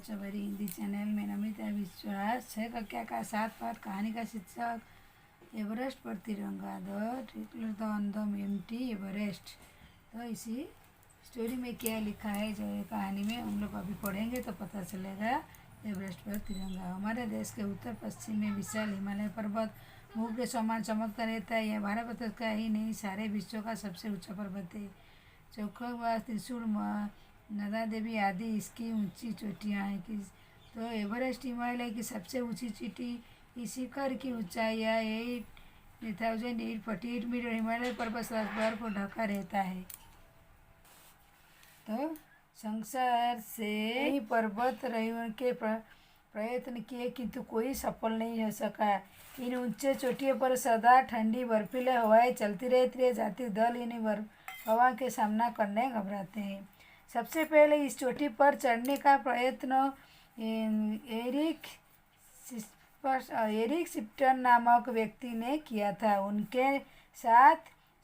बच्चों मेरी हिंदी चैनल में नमिता विश्वास। 6 कक्षा का 7 पाठ कहानी का शीर्षक एवरेस्ट पर तिरंगा। The on the empty Everest. तो इसी स्टोरी में क्या लिखा है जो ये कहानी में हम लोग अभी पढ़ेंगे तो पता चलेगा। एवरेस्ट पर तिरंगा। हमारे देश के उत्तर पश्चिम में विशाल हिमालय पर्वत मुंह के समान चमकता रहता है। यह भारत का ही नहीं सारे विश्व का सबसे ऊंचा पर्वत है। चौखोबाज, त्रिशूल, नदा देवी आदि इसकी ऊंची चोटियाँ हैं कि तो एवरेस्ट हिमालय की सबसे ऊंची चोटी। इस शिखर की ऊंचाई 8,848 मीटर। हिमालय पर्वत बर्फ को ढका रहता है। तो संसार से पर्वत रहियों के प्रयत्न किए किंतु कोई सफल नहीं हो सका। इन ऊंचे चोटियों पर सदा ठंडी बर्फीली हवाएं चलती रहती है। जाति दल इन हवा के सामना करने घबराते हैं। सबसे पहले इस चोटी पर चढ़ने का प्रयत्न एरिक शिप्टन नामक व्यक्ति ने किया था। उनके साथ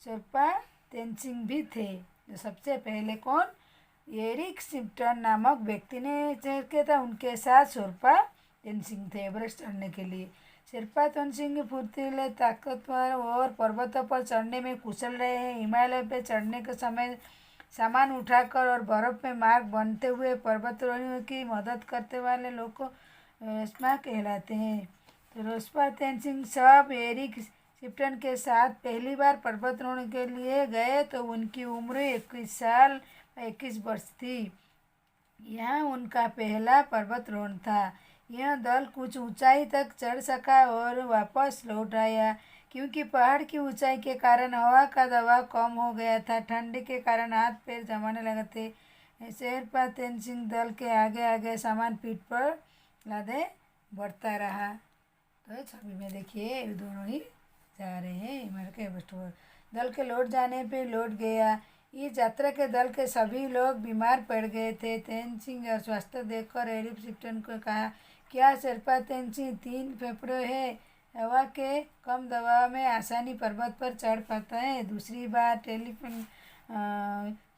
शेर्पा तेंजिंग भी थे। जो सबसे पहले कौन? एरिक शिप्टन नामक व्यक्ति ने किया था। उनके साथ शेर्पा तेंजिंग थे एवरेस्ट चढ़ने के लिए। शेर्पा तेंजिंग फुर्तीले, ताकतवर और पर्वतों पर चढ़ने में कुशल रहे हैं। हिमालय पर चढ़ने के समय सामान उठाकर और बर्फ में मार्ग बनते हुए पर्वतारोहियों की मदद करते वाले लोग को रोस्पा कहलाते हैं। तो रोस्पा तेंजिंग सब एरिक शिप्टन के साथ पहली बार पर्वतारोहण के लिए गए तो उनकी उम्र 21 वर्ष थी। यह उनका पहला पर्वतारोहण था। यह दल कुछ ऊंचाई तक चढ़ सका और वापस लौट आया क्योंकि पहाड़ की ऊंचाई के कारण हवा का दबाव कम हो गया था। ठंड के कारण हाथ पैर जमाने लगे थे। शेर्पा तेंजिंग दल के आगे आगे सामान पीठ पर लादे बढ़ता रहा। तो छवि में देखिए ये दोनों ही जा रहे हैं हिमालय के एवरेस्ट पर। दल के लौट जाने पे लौट गया। इस यात्रा के दल के सभी लोग बीमार पड़ गए थे। तेंजिंग और स्वास्थ्य देखकर एरिक शिप्टन को कहा, क्या शेर्पा तेंजिंग 3 फेफड़े है? हवा के कम दबाव में आसानी पर्वत पर चढ़ पाता है। दूसरी बार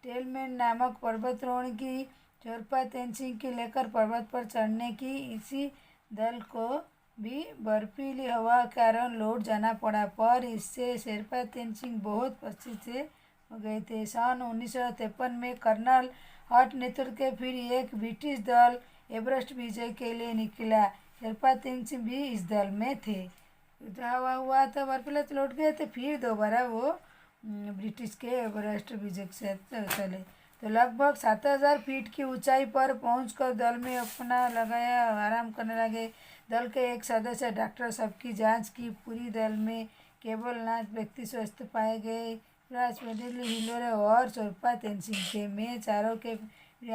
टेलमैन नामक पर्वतारोहण की शेर्पा तेंजिंग की लेकर पर्वत पर चढ़ने की। इसी दल को भी बर्फीली हवा के कारण लौट जाना पड़ा, पर इससे शेर्पा तेंजिंग बहुत पश्चिम से हो गए थे। सन 1953 में कर्नल हट नेतृत्व के फिर एक ब्रिटिश दल एवरेस्ट विजय के लिए निकला। शेर्पा तेंजिंग भी इस दल में थे। हवा हुआ तो बर्फीला लौट गए थे। फिर दोबारा वो ब्रिटिश के एवरेस्ट विजय से चले। तो लगभग 7,000 फीट की ऊंचाई पर पहुंचकर दल में अपना लगाया आराम करने लगे। दल के एक सदस्य डॉक्टर सबकी जांच की। पूरी दल में केवल 9 व्यक्ति स्वस्थ पाए गए। हिलोरे और शेर्पा तेंजिंग थे। मैं चारों के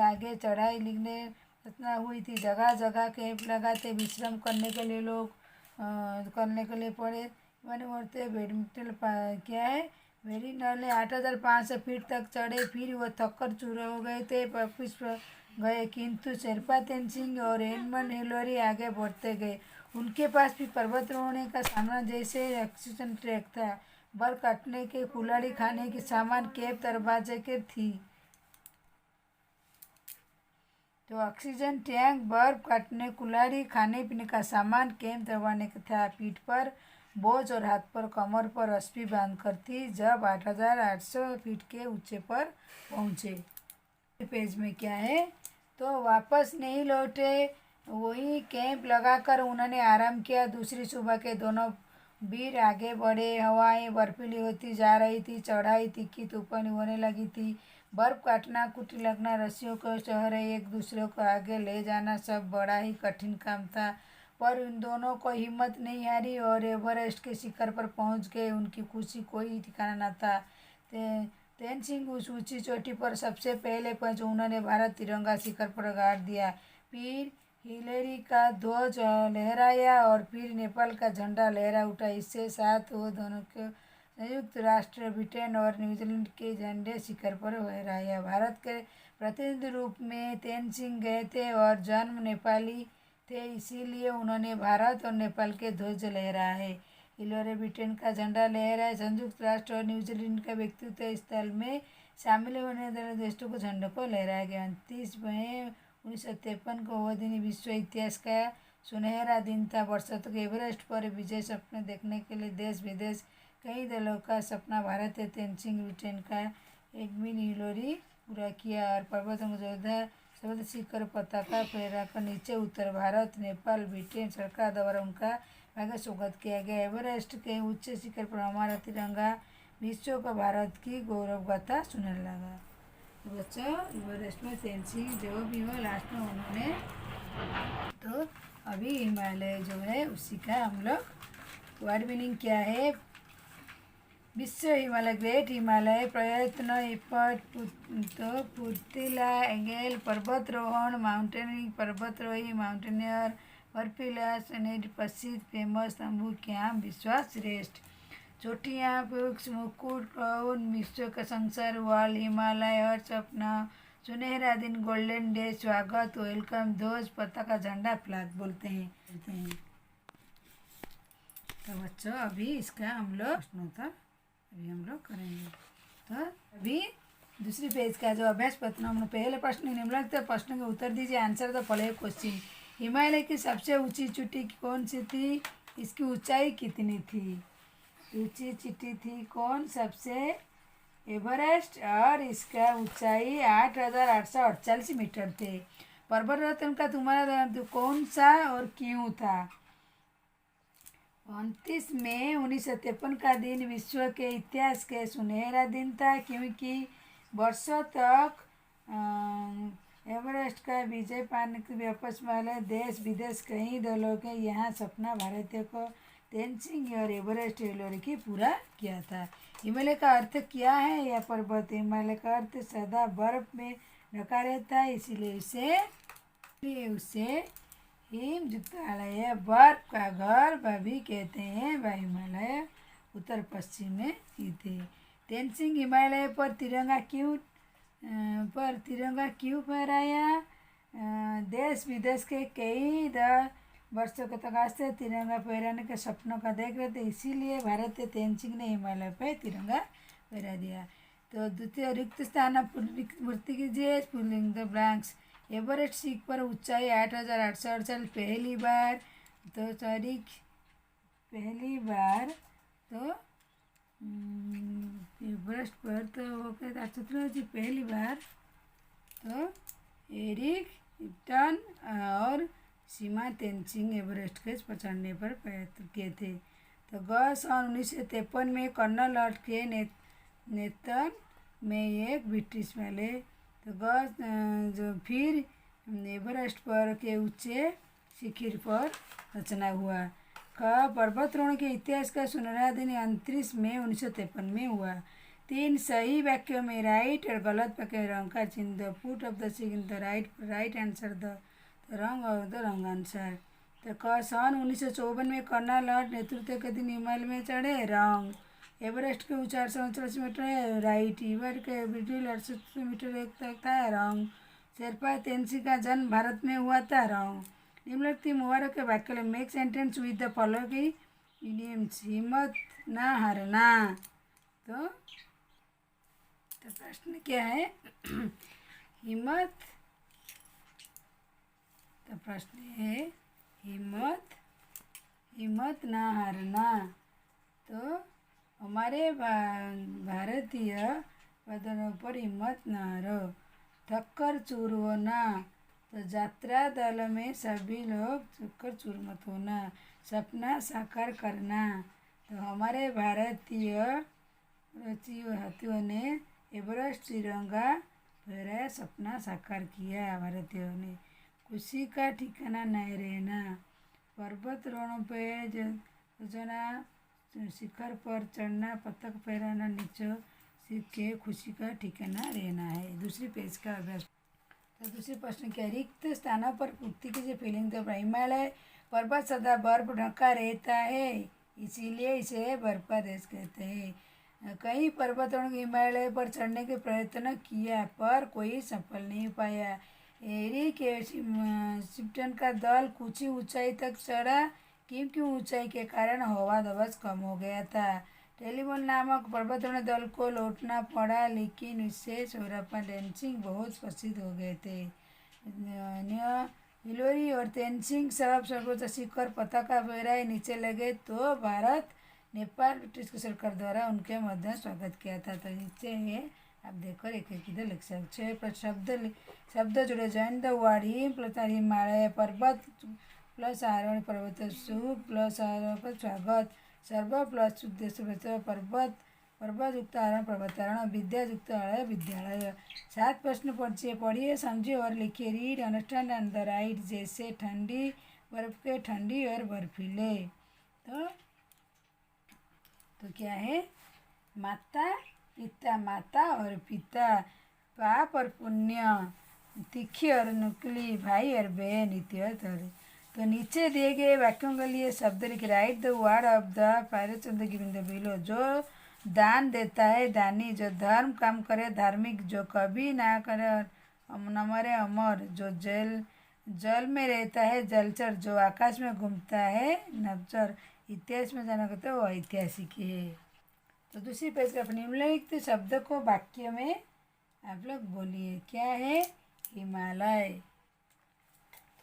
आगे चढ़ाई लिखने रचना हुई थी। जगह जगह कैंप लगाते विश्राम करने के लिए लोग करने के लिए पड़े। मैंने बोलते बैडमिंटन क्या है मेरी नले 8,500 फीट तक चढ़े। फिर वो थककर चूर हो गए थे, वापिस गए। किंतु शेर्पा तेंजिंग और एडमंड हिलोरी आगे बढ़ते गए। उनके पास भी पर्वतारोहण का सामान जैसे ऑक्सीजन टैंक था, बर्फ काटने के कुल्हाड़ी, खाने की सामान, कैप दरवाजे के थी। तो ऑक्सीजन टैंक, बर्फ काटने कुल्हाड़ी, खाने पीने का सामान, कैंप दरवाने का था। पीठ पर बोझ और हाथ पर कमर पर रस्सी बांधकर थी। जब 8,800 फीट के ऊंचे पर पहुंचे। पेज में क्या है? तो वापस नहीं लौटे, वही कैंप लगाकर उन्होंने आराम किया। दूसरी सुबह के दोनों वीर आगे बढ़े। हवाएं बर्फीली होती जा रही थी। चढ़ाई तीखी तूफानी होने लगी थी। बर्फ काटना, कुटी लगना, रस्सियों को सहारे एक दूसरे को आगे ले जाना सब बड़ा ही कठिन काम था। पर उन दोनों को हिम्मत नहीं हारी और एवरेस्ट के शिखर पर पहुंच गए। उनकी खुशी कोई ठिकाना न था। तेंजिंग उस ऊंची चोटी पर सबसे पहले पहुंचे। उन्होंने भारत तिरंगा शिखर पर गाड़ दिया। फिर हिलेरी का ध्वज लहराया और फिर नेपाल का झंडा लहरा उठा। इससे साथ वो दोनों के संयुक्त राष्ट्र, ब्रिटेन और न्यूजीलैंड के झंडे शिखर पर लहराया। भारत के प्रतिनिधि रूप में तेंजिंग गए थे और जन्म नेपाली थे, इसीलिए उन्होंने भारत और नेपाल के ध्वज लहराए। हिलोरे ब्रिटेन का झंडा लहराए। संयुक्त राष्ट्र और न्यूजीलैंड का व्यक्तित्व स्थल में शामिल होने वाले देशों को झंडों को लहराया गया। 29 मई 1953 को वह दिन विश्व इतिहास का सुनहरा दिन था। वर्षों तक एवरेस्ट पर विजय सपने देखने के लिए देश विदेश कई दलों का सपना भारतीय तेनजिंग ब्रिटेन का एडमिन हिलोरी पूरा किया और पर्वतों को जोरदार शब्द शिखर पताका फहराकर नीचे उतर। भारत, नेपाल, ब्रिटेन सरकार द्वारा उनका भव्य स्वागत किया गया। एवरेस्ट के उच्च शिखर पर हमारा तिरंगा विश्व को भारत की गौरव गाथा सुनने लगा। तो बच्चों, एवरेस्ट में तेनजिंग जो भी हो लास्ट में उन्होंने तो अभी हिमालय जो है उसी का हम लोग वर्ड मीनिंग क्या है। विश्व हिमालय ग्रेट हिमालय प्रयत्न एफर्ट तो फुर्तीला एंगल पर्वतरोहण माउंटेनिंग पर्वतरोही माउंटेनियर परपिलस एंड प्रसिद्ध फेमस तंबू कैंप विश्वास श्रेष्ठ चोटियाँ पुक्स मुकुट क्राउन विश्व का संसार वर्ल्ड हिमालय हर सपना सुनहरा दिन गोल्डन डे स्वागत वेलकम ध्वज पताका झंडा फ्लैग बोलते हैं। तो बच्चों अभी इसका हम लोग प्रश्न था अभी हम लोग करेंगे। तो अभी दूसरी पेज का जो अभ्यास पत्र हमने पहले प्रश्न निम्नलिखित प्रश्न के उत्तर दीजिए। Answer the following question. Himalaya की सबसे ऊंची चोटी कौन सी थी? इसकी ऊंचाई कितनी थी? ऊंची चोटी थी कौन? सबसे एवरेस्ट और इसका ऊंचाई 8,848 मीटर थे। पर्वतारोहण का तुम्हारा कौन सा और क्यों था? 29 मई 1953 का दिन विश्व के इतिहास के सुनहरा दिन था क्योंकि वर्षों तक एवरेस्ट का विजय पाने के वापस वाले देश विदेश कई दलों के यहाँ सपना भारतीय को तेनजिंग और एवरेस्ट हिलोरी की पूरा किया था। हिमालय का अर्थ क्या है? यह पर्वत। हिमालय का अर्थ सदा बर्फ में ढका रहता है, इसीलिए उसे हिमजुतालय बर्फ का घर भी कहते हैं। वह हिमालय उत्तर पश्चिम में स्थित है। तेनजिंग हिमालय पर तिरंगा क्यों फहराया? देश विदेश के कई वर्षों के तक से तिरंगा फहराने के सपनों का देख रहे थे, इसीलिए भारतीय तेनजिंग ने हिमालय पर तिरंगा फहरा दिया। तो द्वितीय रिक्त स्थान पूर्ति कीजिए, फिलिंग द ब्लैंक्स। एवरेस्ट शिखर पर ऊंचाई 8,848 पहली बार तो एवरेस्ट पर तो वो कहते जी पहली बार तो एरिक क्लिप्टन और सीमा तेनजिंग एवरेस्ट के चढ़ने पर प्रयत्न किए थे। तो सन 1953 में कर्नल हट के नेतृत्व में एक ब्रिटिश वाले तो जो फिर एवरेस्ट पर के ऊंचे शिखर पर रचना हुआ। पर्वतारोहण के इतिहास का सुनहरा दिन 29 मई 1953 में हुआ। 3 सही वाक्यों में राइट और गलत वाक्य रंग का चिन्ह the foot of the sign the right answer the रंग और द रंग आंसर। तो सन 1954 में कर्नल हट नेतृत्व के दिन हिमालय में चढ़े रंग। एवरेस्ट के ऊंचाई 849 मीटर है राइट। ईवर के ब्रिटिल 800 मीटर एक तक था रंग। शेरपा तेनजिंग का जन्म भारत में हुआ था रंग। निम्नलिखित मुहावरों के वाक्य make sentence with the following idioms. हिम्मत ना हारना। तो प्रश्न क्या है? हिम्मत। तो प्रश्न है हिम्मत ना हारना। तो हमारे भारतीय बदनों पर हिम्मत न हारो। थककर चूर होना। तो यात्रा दल में सभी लोग थककर चूर मत होना। सपना साकार करना। तो हमारे भारतीय हाथियों ने एवरेस्ट तिरंगा फहराया, सपना साकार किया भारतीयों ने। खुशी का ठिकाना नहीं रहना। पर्वतारोहण पे योजना शिखर पर चढ़ना, पतंग फहराना, नीचे सीख के खुशी का ठिकाना रहना है। दूसरी पेज का अभ्यास। तो दूसरे प्रश्न क्या? रिक्त स्थानों पर पूर्ति कीजिए फीलिंग द हिमालय पर्वत सदा बर्फ ढका रहता है, इसीलिए इसे बर्फा देश कहते हैं। कई पर्वतारोहण हिमालय पर चढ़ने के प्रयत्न किया पर कोई सफल नहीं पाया। एरिक क्लिप्टन का दल कुछ ही ऊंचाई तक चढ़ा क्योंकि ऊंचाई के कारण हवा दबाव कम हो गया था। टेलीफोन नामक पर्वतारोहण दल को लौटना पड़ा, लेकिन उससे शेरपा तेनजिंग बहुत प्रसिद्ध हो गए थे। हिलोरी और तेनसिंग सब सर्वोच्च शिखर पताका फहराए नीचे लगे तो भारत नेपाल ब्रिटिश सरकार द्वारा उनके मध्य स्वागत किया था। तो नीचे है, आप देखो एक एक इधर लिख सकते हैं। शब्द जुड़े join the word him plus Himalaya पर्वत प्लस आरोहण पर्वत सुख प्लस आरोहण स्वागत सर्व प्लस उद्देश्य पर्वत युक्त आरोहण पर्वतारोहण विद्या युक्त आलय विद्यालय। 7 प्रश्न पढ़िए समझिए और लिखिए। Read understand and the right. जैसे ठंडी बर्फ के ठंडी और बर्फीले। तो क्या है? माता पिता, माता और पिता, पाप और पुण्य, तीखी और नुकीली, भाई और बहन इत्यादि। तो नीचे दिए गए वाक्यों के लिए शब्द लिख। Write the word of the पायरचंद गिविंग द बिलो। जो दान देता है दानी, जो धर्म काम करे धार्मिक, जो कभी ना करे न मरे अमर, जो जल में रहता है जलचर, जो आकाश में घूमता है नभचर। इतिहास में जाना कहते हैं वो ऐतिहासिक है। तो दूसरी पेज पे अपने निम्नलिखित शब्द को वाक्य में आप लोग बोलिए। क्या है? हिमालय।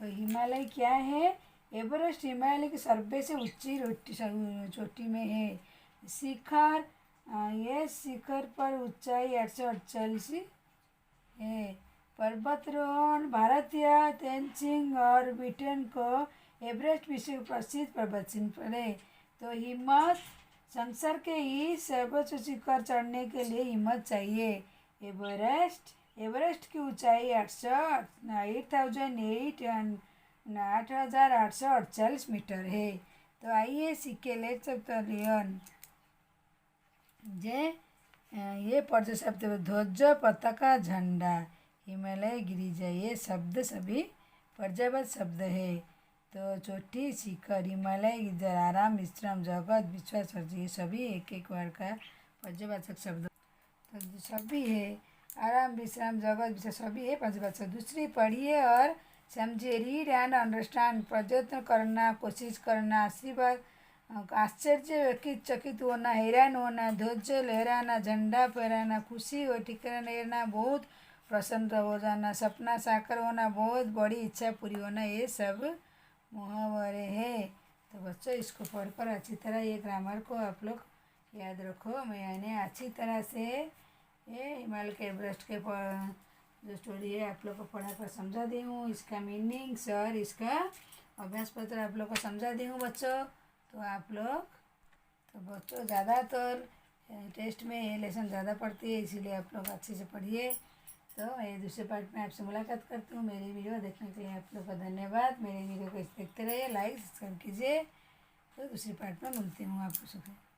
तो हिमालय क्या है? एवरेस्ट हिमालय की सर्वे से ऊंची चोटी में है। शिखर, ये शिखर पर ऊंचाई 848 है। पर्वतारोहण, भारतीय तेनसिंग और ब्रिटेन को एवरेस्ट विश्व प्रसिद्ध पर्वत श्रृंखला है। तो हिम्मत, संसार के इस सर्वोच्च शिखर चढ़ने के लिए हिम्मत चाहिए। एवरेस्ट की ऊंचाई 8,848 मीटर है। तो आइए सीखे। लेट्स लियन जे ये पढ़ शब्द ध्वज, पताका, झंडा, हिमालय, गिरिजा, ये शब्द सभी पर्यायवाची शब्द है। तो चोटी, शिखर, हिमालय, गिरिजा, आराम, विश्राम, जगत, विश्वास, ये सभी एक एक वर्ड का पर्यायवाचक शब्द तो सभी है। आराम, विश्राम, जगत, विश्वास सभी है पर्यायवाचक। दूसरी पढ़िए और समझिए। Read and understand. प्रयत्न करना, कोशिश करना, आशीर्वाद, आश्चर्यचकित होना, हैरान होना, ध्वज लहराना, झंडा फहराना, खुशी और ठिकाना लेना, बहुत प्रसन्न हो जाना, सपना साकार होना, बहुत बड़ी इच्छा पूरी होना, ये सब मुहावरे हैं। तो बच्चों इसको पढ़कर अच्छी तरह ये ग्रामर को आप लोग याद रखो। मैंने अच्छी तरह से ये हिमालय के एवरेस्ट के जो स्टोरी है आप लोग को पढ़ा कर समझा दी हूँ। इसका मीनिंग सर, इसका अभ्यास पत्र आप लोग को समझा दी हूँ बच्चों। तो आप लोग तो बच्चों ज़्यादातर टेस्ट में ये लेसन ज़्यादा पढ़ती है, इसीलिए आप लोग अच्छे से पढ़िए। तो मैं दूसरे पार्ट में आपसे मुलाकात करती हूँ। मेरी वीडियो देखने के लिए आप लोग का धन्यवाद। मेरे वीडियो को देखते रहिए, लाइक सब्सक्राइब कीजिए। तो दूसरी पार्ट में मिलती हूँ आप सबसे।